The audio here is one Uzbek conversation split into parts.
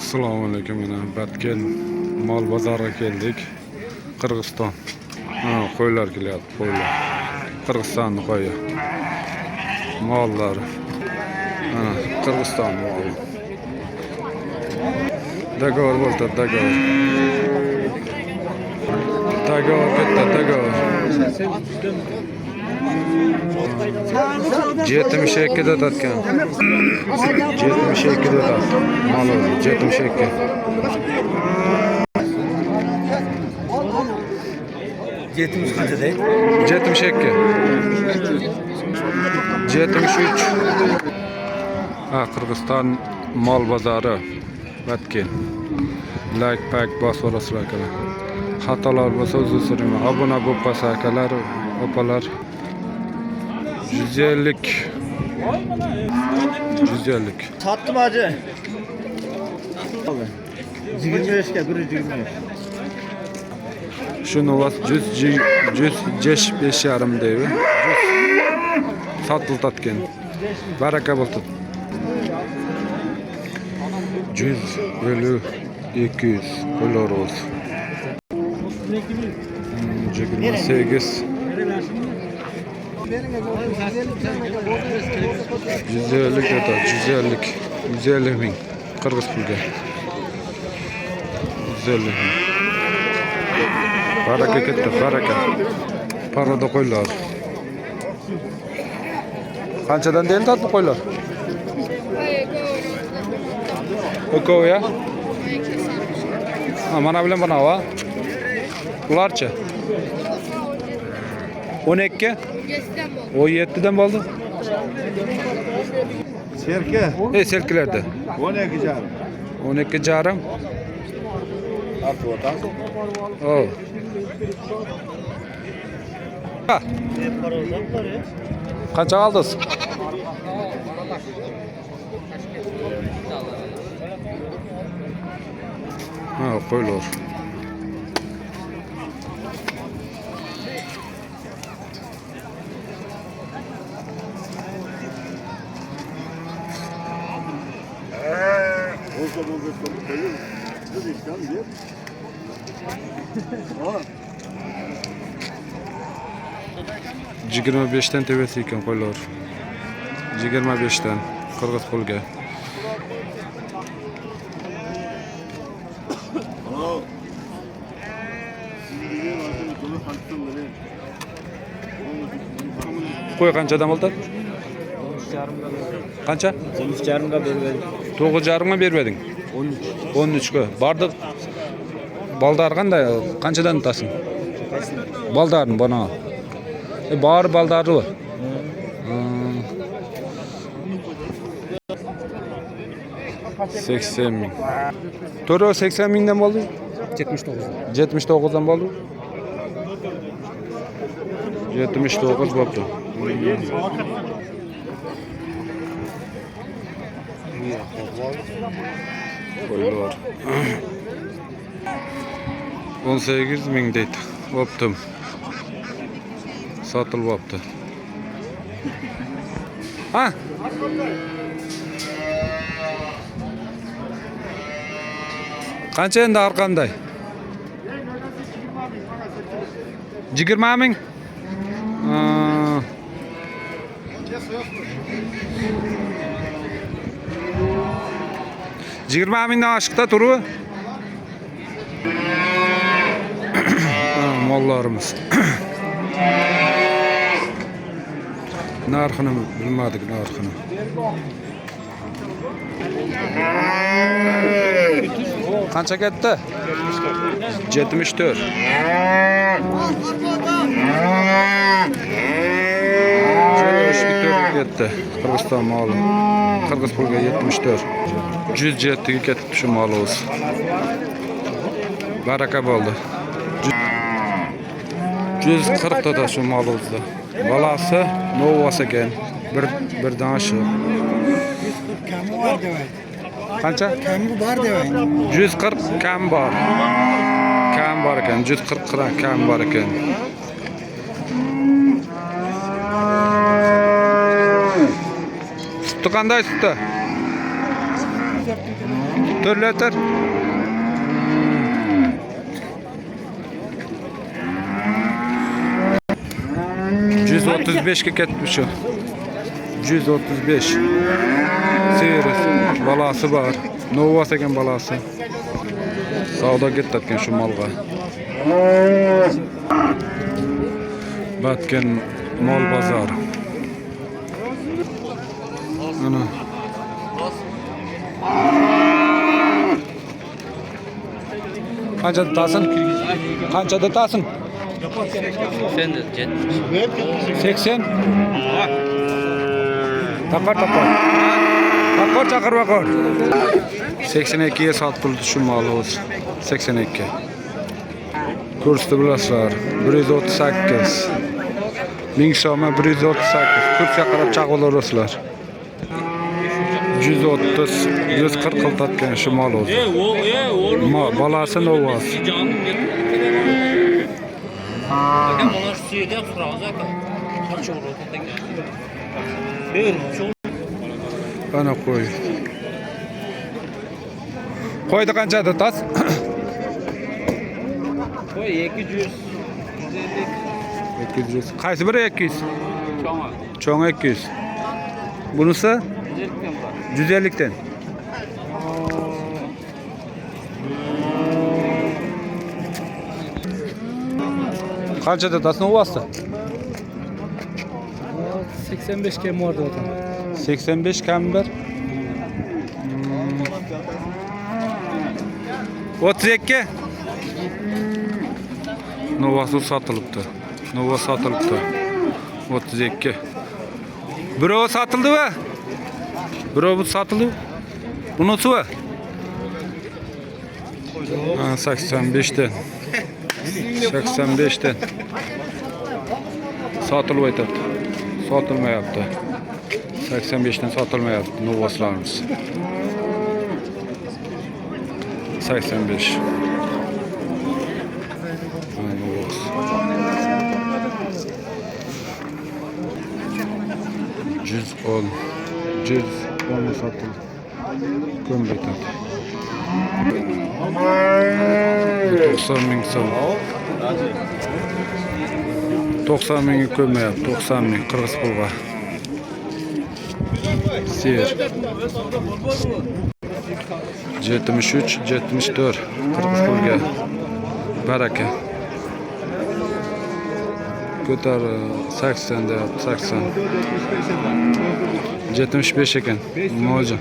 Assalomu alaykum. Mana Batken mol bozoriga keldik. Qirg'iziston. Qo'ylar kelyapti, qo'ylar. Qirg'izistonning qo'yi. Mollar. Mana Qirg'iziston moli. Dogovor bo'ldi, dogovor. Dogovor bitta, dogovor. 72 da tatgan. 72 da tat. Mal oldu. 72. 70 qancha deydi? 72. 73. Qirg'iziston mol bozori. Batken. Like pack bosvoraslar akalar. Xatolar bo'lsa uzr so'rayman. Obuna bo'lib qolsa akalar, opalar. 150. 150. Sattım hacı. 25 ga 125. Şunu vas 105 yarım deydi. Satıl tatken. Baraka bo'ldi. 150 200 dolar olsun. 28 150 kadar 150 bin Kırgız pulga 150 bin baraka ketdi baraka parada qo'ylar qanchadan deyiladi bu qo'ylar Oko ya mana bilan bana va ularcha 12 17'den oldu. Serke. Serkelerde. 12 jarım. 12 jarım. Artı otansın. Oh. Ha. Kaça aldınız? Ha, koyulur. Cigirma 5'ten tebesi iken qo'ylar. 25'ten Qirg'iz pulga. Qo'y qanchadan oldi? 9,5 Qancha? 9,5 ga berdim. 9,5 ga bermeding? 13 ga. Bardiq. Baldar qanday? Qanchadan tutasың? Baldarni bana. Bar baldarı var. 80 bin. Toro 80 binden oldu? 79. 79'dan oldu. 79 oldu. Koyular. 18 bin deydi. Optum. Satılıp yaptı. Ha? Qancha endi arqamday? 20 ming? Yigirma mingdan oshiqda turuvi? Mollarimiz. Narxini bilmadik, narxini. Qancha ketdi? 74. 74 ketdi. Qirg'iziston moli. Qirg'iz pulga 74. 107 ga ketdi shu molimiz. Baraka bo'ldi. 140 da shu molimizda. Balası Novas ekan. Bir danışı. Kamu var demek. Qancha? Kamu var demek. 140 kam bor. Kam bor ekan. 140 kam bor ekan. Suti qanday suti? 4 litr. %35'e ketmiş o. 135. Seyiriz. Balası var. Novas ekan balası. Savdo ketayotgan şu malga. Batken mol bozor. Ana. Qanchada tasın? Qanchada tasın? 80. Tapar. Tapar chaqir vaqor. 82 ga sotildi şu mal o'zi. 82. Kursni bilasizlar. 138. Ming so'm 138. Kursga qarab chaqiraverasizlar. 130, 140 qiltatgan şu mal o'zi. Balasi novas. Ana qo'y. Qo'yda qanchada tas? Qo'y 200. 200. Qaysi biri 200? Cho'ng 200. Bunisi 150 dan. Qanchada tasni o'vasdi? 85 ga mordi o'tan. 85 kam bir. 32. Novası satılıptı. Nova satılıptı. 32. Biro satıldı mı? Biro bu satıldı. Bunun var. 85'ten. 85'ten. Satılmaydı. Satılmayaptı. 85'ten satılmayaptı Novaslarımız. 85. Novas. Cüz 10 satıldı. Gömbeydi. 90 bin sal. 90 bin kömeyap, 90 bin Kırgız pulga. Seyir. 73, 74 Kırgız pulga. Baraka. Ko'tar 80 da 80. 75 ekan. Mo'ja.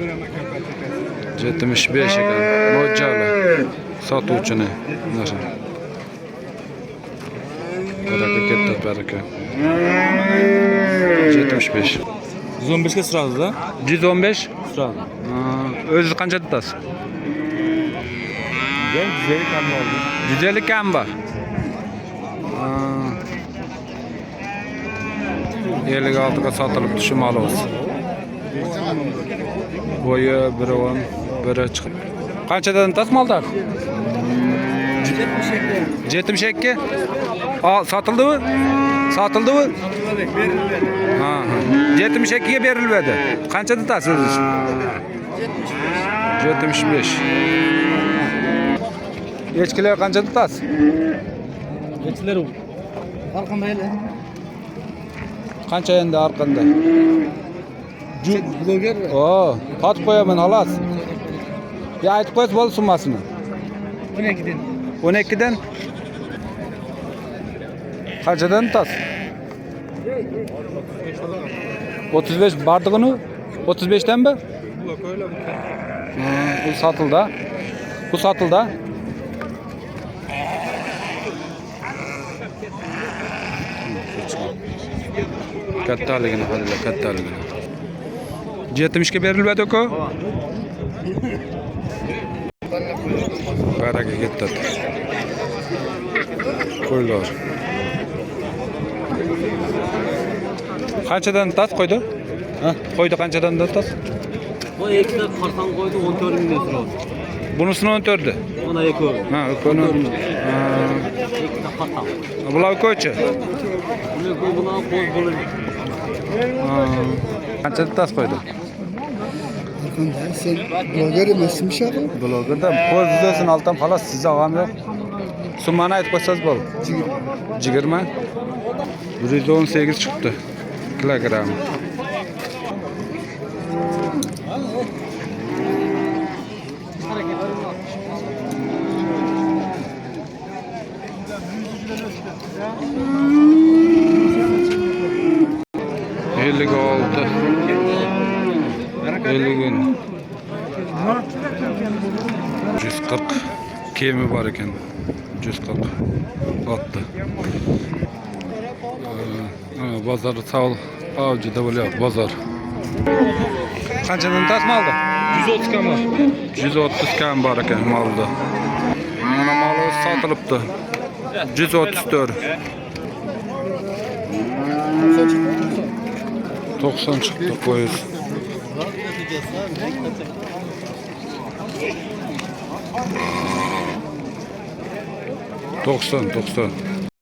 75 ekan. Mo'jali. Sotuvchini. Nasıl? Baraka ketdi, baraka. 75. 115 ga sıraladı da. 115. Sıraladı. O'zi qancha tutasiz? Ben 150 kam oldu. 150 kam bor. 56 ga sotilibdi shu mal o'zi. Bo'yi 1.10, biri chiqib. Qanchadan tas mallar? 72. Satıldımı? Satıldımı? Ha. 72'ye verilmedi. Qancha tutasınız? 75. Echkilar qancha tutasiz? Echkilar arqanda ele. Qancha endi arqanda? Bloger. O, sotib qo'yaman, xolos. Ya aytib qo'yasiz bo'l summasini. 12'den. 12'den. Qanchadan tutasiz? 35 bardig'ini 35'ten mi? Bu satıldı. Bu satıldı. Kattaligini qadrla, kattaligini. 70 ga berilmadi-ku. Baraka ketdi. Qo'ylar. Qanchadan tas qo'ydi? Ha? Qo'ydi qanchadan tas? Bu ikkita qarsan qo'ydi 14 ming so'radi. Bunisini 14'dü. Ona eko. Ha, ekoni. Ikkita qarsan. Bular ko'chi. Bular qo'z bo'ladi. Qancha tas qo'ydi? Qanday? Sen bloger emasmish abi? Blogerda po'z videosini oltam xolos, sizni og'am yo'q. Summani aytib qo'ysangiz bo'ldi. 20. 118 chiqdi. Kilogramm. Ellik olti. 50 gün. 140 kemi var ekan. 140 attı. Bozor sağ avcıda bo'lyapti bozor. Qanchadan tasma oldi? 130 kam var. 130 kam bor ekan molda. Mana moli sotilibdi. 134. 90 çıktı koyuz. Doksan.